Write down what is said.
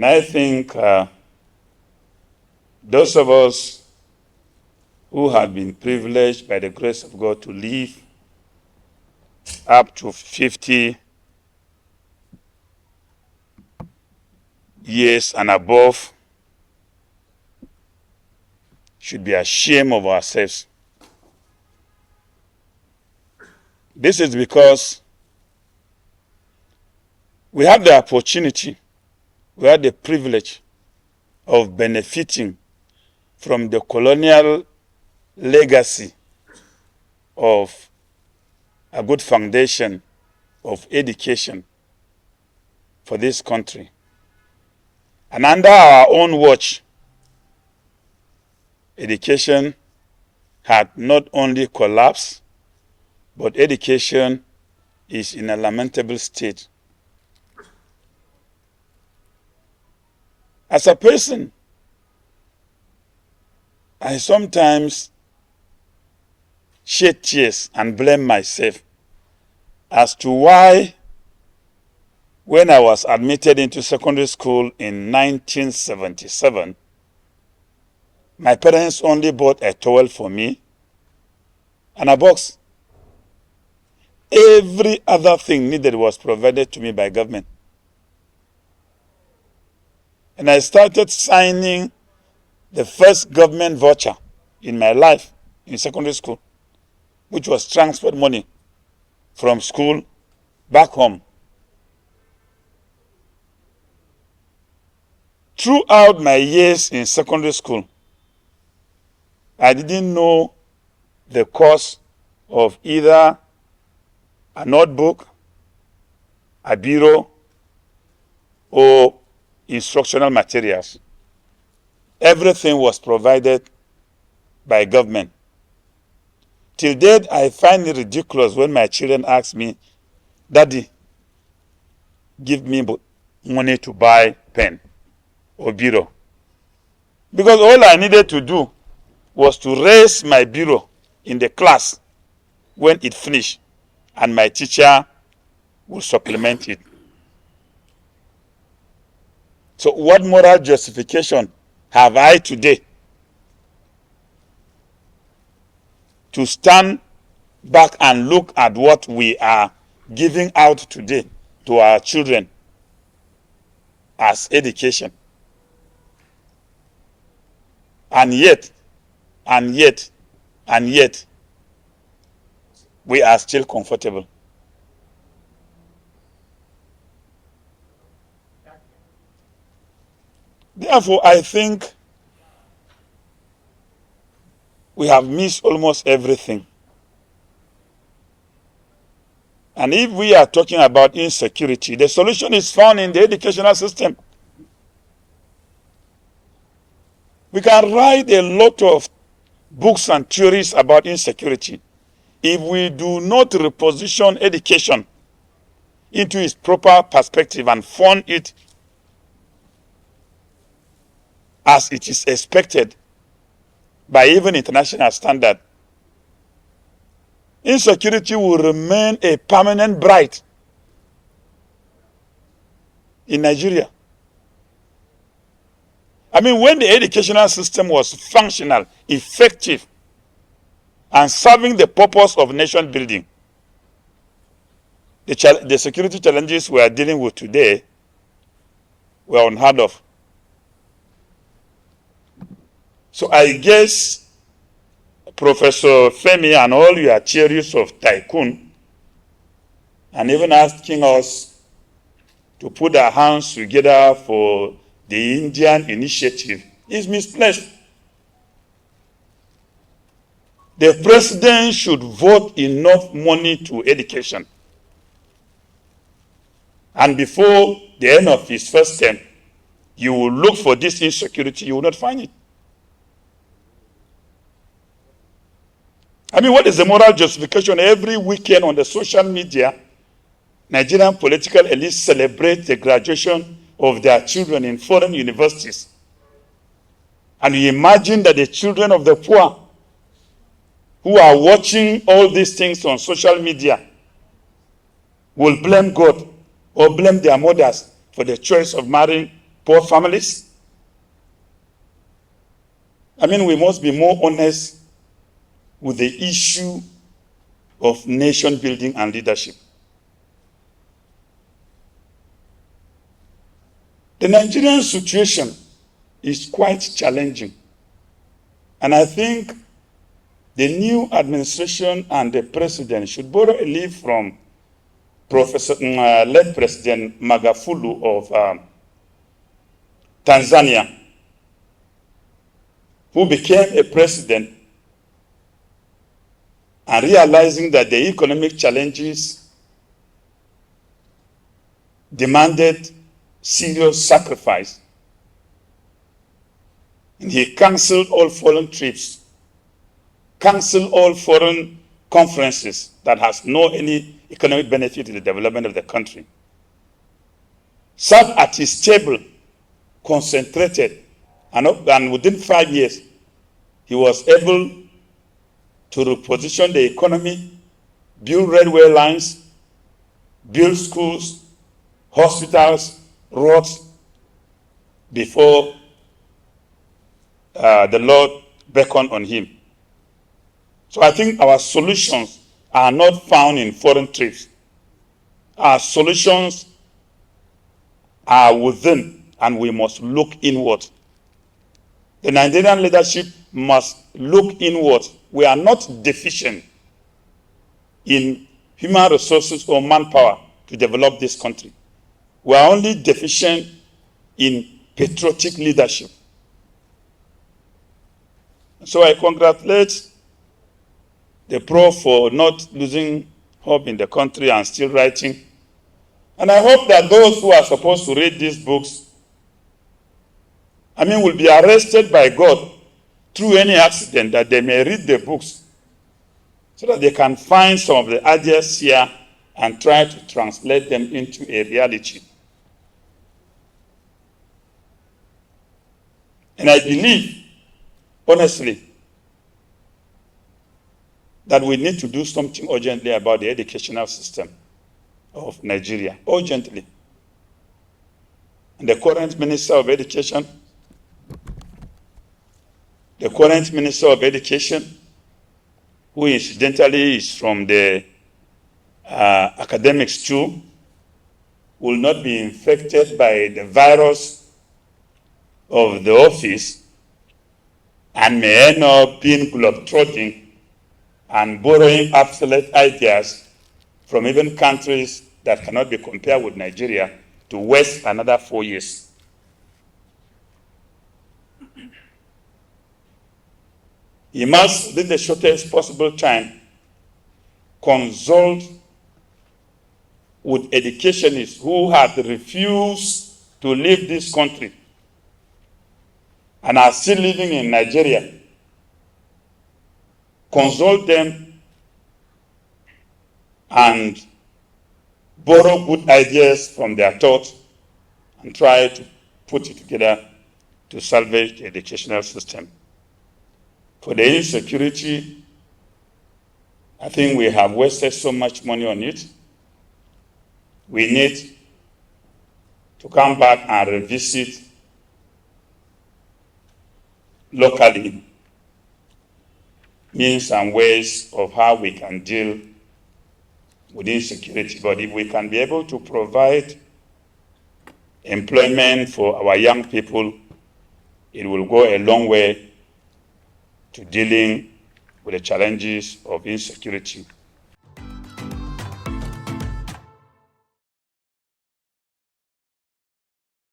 And I think those of us who have been privileged by the grace of God to live up to 50 years and above should be ashamed of ourselves. This is because we have the opportunity, we have the privilege of benefiting from the colonial legacy of a good foundation of education for this country. And under our own watch, education had not only collapsed, but education is in a lamentable state. As a person, I sometimes shed tears and blame myself as to why, when I was admitted into secondary school in 1977, my parents only bought a towel for me and a box. Every other thing needed was provided to me by government. And I started signing the first government voucher in my life in secondary school, which was transferred money from school back home. Throughout my years in secondary school, I didn't know the cost of either a notebook, a bureau, or instructional materials. Everything was provided by government. Till date, I find it ridiculous when my children ask me, "Daddy, give me money to buy pen or bureau." Because all I needed to do was to raise my bureau in the class when it finished, and my teacher would supplement it. So what moral justification have I today to stand back and look at what we are giving out today to our children as education? And yet, we are still comfortable. Therefore, I think we have missed almost everything. And if we are talking about insecurity, the solution is found in the educational system. We can write a lot of books and theories about insecurity. If we do not reposition education into its proper perspective and fund it as it is expected by even international standard, insecurity will remain a permanent blight in Nigeria. I mean, when the educational system was functional, effective, and serving the purpose of nation building, the security challenges we are dealing with today were unheard of. So I guess Professor Femi and all your theories of tycoon, and even asking us to put our hands together for the Indian initiative, is misplaced. The president should vote enough money to education. And before the end of his first term, you will look for this insecurity, you will not find it. I mean, what is the moral justification? Every weekend on the social media, Nigerian political elites celebrate the graduation of their children in foreign universities. And you imagine that the children of the poor who are watching all these things on social media will blame God or blame their mothers for the choice of marrying poor families. I mean, we must be more honest with the issue of nation building and leadership. The Nigerian situation is quite challenging. And I think the new administration and the president should borrow a leaf from late President Magufuli of Tanzania, who became a president and realizing that the economic challenges demanded serious sacrifice. And he canceled all foreign trips, canceled all foreign conferences that has no any economic benefit to the development of the country. Sat at his table, concentrated, and within 5 years, he was able to reposition the economy, build railway lines, build schools, hospitals, roads, before the Lord beckoned on him. So I think our solutions are not found in foreign trips. Our solutions are within, and we must look inward. The Nigerian leadership must look inward. We are not deficient in human resources or manpower to develop this country. We are only deficient in patriotic leadership. So I congratulate the Prof for not losing hope in the country and still writing. And I hope that those who are supposed to read these books, will be arrested by God through any accident, that they may read the books so that they can find some of the ideas here and try to translate them into a reality. And I believe, honestly, that we need to do something urgently about the educational system of Nigeria, urgently. And the current Minister of Education, who incidentally is from the academics too, will not be infected by the virus of the office and may end up being globetrotting and borrowing obsolete ideas from even countries that cannot be compared with Nigeria to waste another 4 years. He must, within the shortest possible time, consult with educationists who have refused to leave this country and are still living in Nigeria. Consult them and borrow good ideas from their thoughts and try to put it together to salvage the educational system. For the insecurity, I think we have wasted so much money on it. We need to come back and revisit locally means and ways of how we can deal with insecurity. But if we can be able to provide employment for our young people, it will go a long way to dealing with the challenges of insecurity